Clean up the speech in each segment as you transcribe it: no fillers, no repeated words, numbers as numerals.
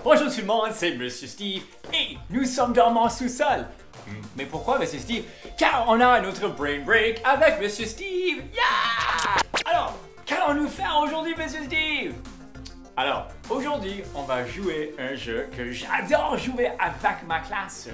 Bonjour tout le monde, c'est Monsieur Steve et nous sommes dans mon sous-sol. Mais pourquoi Monsieur Steve? Car on a un autre Brain Break avec Monsieur Steve. Yeah! Alors, qu'allons-nous faire aujourd'hui Monsieur Steve? Alors, aujourd'hui, on va jouer un jeu que j'adore jouer avec ma classe.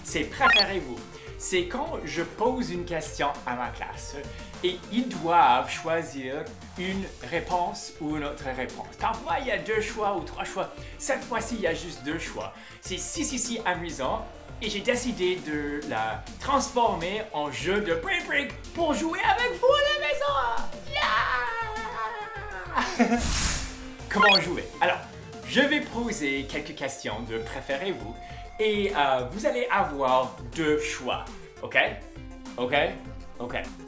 C'est Préférez-vous. C'est quand je pose une question à ma classe et ils doivent choisir une réponse ou une autre réponse. Parfois, il y a 2 choix ou 3 choix. Cette fois-ci, il y a juste 2 choix. C'est si amusant et j'ai décidé de la transformer en jeu de Brain Break pour jouer avec vous à la maison. Yeah! Comment jouer? Alors, je vais poser quelques questions de Préférez-vous et vous allez avoir 2 choix. OK?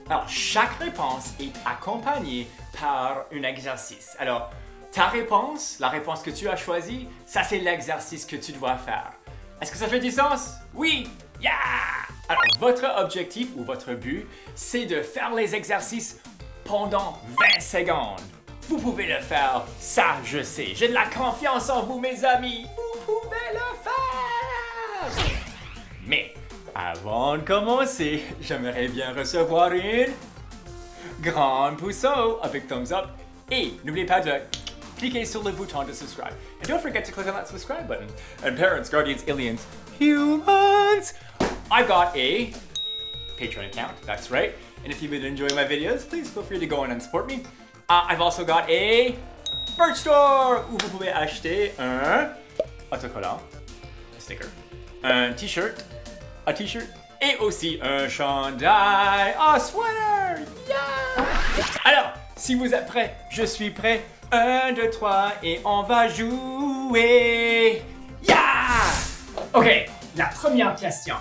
Alors, chaque réponse est accompagnée par un exercice. Alors, ta réponse, la réponse que tu as choisie, ça c'est l'exercice que tu dois faire. Est-ce que ça fait du sens? Oui! Yeah! Alors, votre objectif ou votre but, c'est de faire les exercices pendant 20 secondes. Vous pouvez le faire, ça je sais. J'ai de la confiance en vous mes amis. Vous pouvez le faire! Mais avant de commencer, j'aimerais bien recevoir une grande pouceau avec thumbs up. Et n'oubliez pas de cliquer sur le bouton de subscribe. And don't forget to click on that subscribe button. And parents, guardians, aliens, humans, I've got a Patreon account, that's right. And if you've been enjoying my videos, please feel free to go on and support me. I've also got a merch store où vous pouvez acheter un autocollant, un sticker, un t-shirt, et aussi un chandail, un sweater. Yeah! Alors, si vous êtes prêts, je suis prêt. 1, 2, 3 et on va jouer. Yeah! Ok, la première question.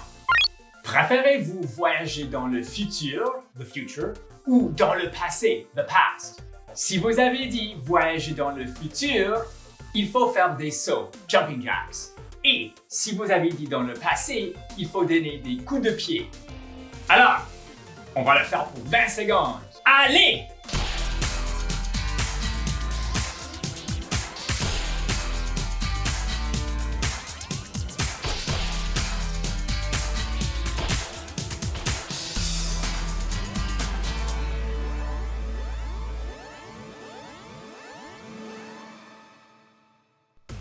Préférez-vous voyager dans le futur, the future, ou dans le passé, the past? Si vous avez dit voyager dans le futur, il faut faire des sauts, jumping jacks. Et si vous avez dit dans le passé, il faut donner des coups de pied. Alors, on va le faire pour 20 secondes. Allez!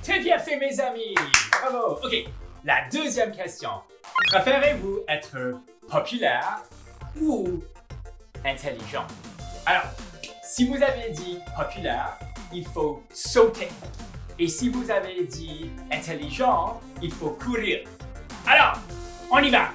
Très bien fait mes amis! Bravo! Ok, la deuxième question. Préférez-vous être populaire ou intelligent? Alors, si vous avez dit populaire, il faut sauter. Et si vous avez dit intelligent, il faut courir. Alors, on y va!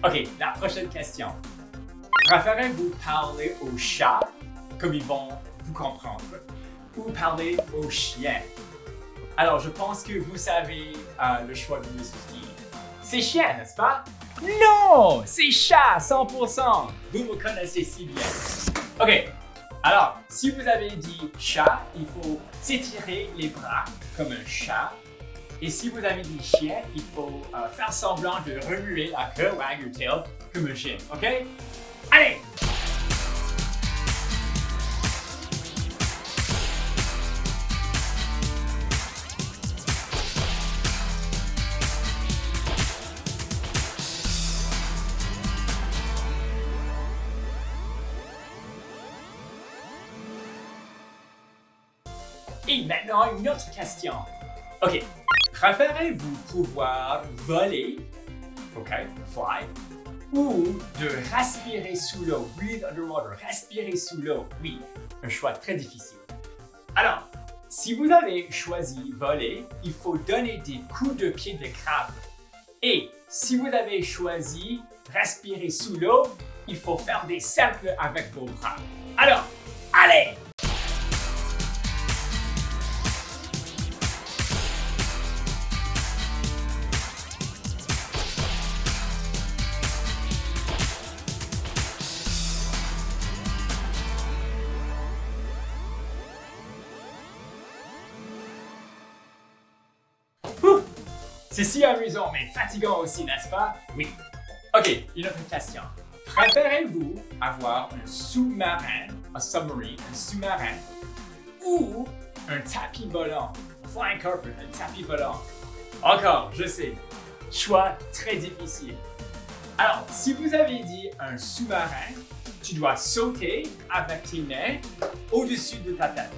Ok, la prochaine question. Préférez-vous parler aux chats comme ils vont vous comprendre ou parler aux chiens? Alors, je pense que vous savez le choix de Monsieur Steve. C'est chien, n'est-ce pas? Non! C'est chat, 100%! Vous me connaissez si bien. Ok, alors, si vous avez dit chat, il faut s'étirer les bras comme un chat. Et si vous avez dit chien, il faut faire semblant de remuer la queue, wag your tail, comme un chien, ok? Allez! Et maintenant, une autre question. Ok. Préférez-vous pouvoir voler, ok, fly, ou de respirer sous l'eau, breathe underwater, respirer sous l'eau? Oui, un choix très difficile. Alors, si vous avez choisi voler, il faut donner des coups de pied de crabe. Et si vous avez choisi respirer sous l'eau, il faut faire des cercles avec vos bras. Alors, allez! C'est si amusant, mais fatigant aussi, n'est-ce pas? Oui. Ok, une autre question. Préférez-vous avoir un sous-marin, un submarine, un sous-marin, ou un tapis volant? Flying carpet, un tapis volant. Encore, je sais. Choix très difficile. Alors, si vous avez dit un sous-marin, tu dois sauter avec tes mains au-dessus de ta tête.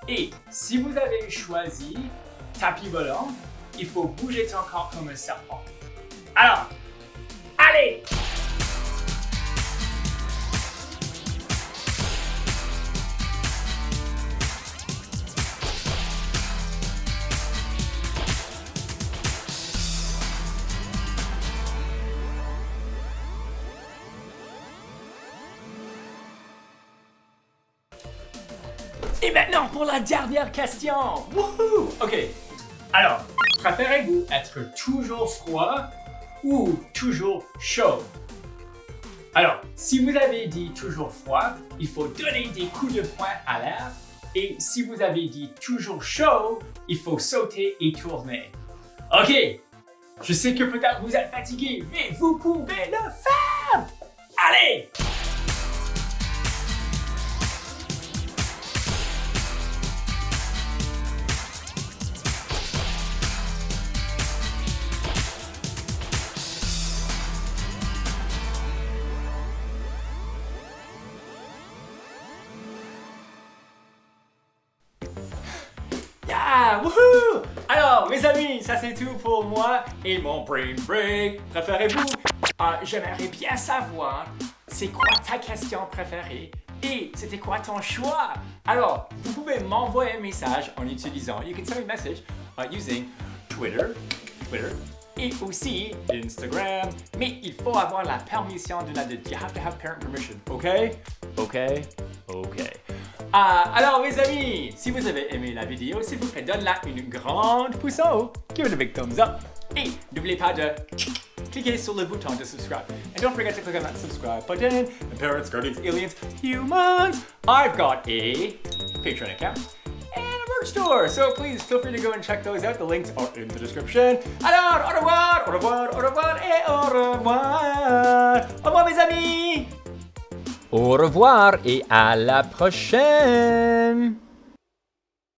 Et si vous avez choisi tapis volant, il faut bouger ton corps comme un serpent. Alors, allez! Et maintenant pour la dernière question! Wouhou! Ok, alors, préférez-vous être toujours froid ou toujours chaud? Alors, si vous avez dit toujours froid, il faut donner des coups de poing à l'air. Et si vous avez dit toujours chaud, il faut sauter et tourner. Ok, je sais que peut-être vous êtes fatigué, mais vous pouvez le faire! Allez! Yeah! Wouhou! Alors, mes amis, ça c'est tout pour moi et mon brain break. Préférez-vous? J'aimerais bien savoir, c'est quoi ta question préférée et c'était quoi ton choix? Alors, vous pouvez m'envoyer un message en utilisant, you can send me a message using Twitter et aussi Instagram, mais il faut avoir la permission d'un adulte. You have to have parent permission, ok? Ok. Alors mes amis, si vous avez aimé la vidéo, s'il vous plaît, donne-la une grande pouce en haut. Give it a big thumbs up. Et n'oubliez pas de cliquer sur le bouton de subscribe. And don't forget to click on that subscribe button. And parents, guardians, aliens, humans. I've got a Patreon account and a merch store. So please feel free to go and check those out. The links are in the description. Alors, au revoir, au revoir, au revoir et au revoir. Au revoir mes amis. Au revoir et à la prochaine!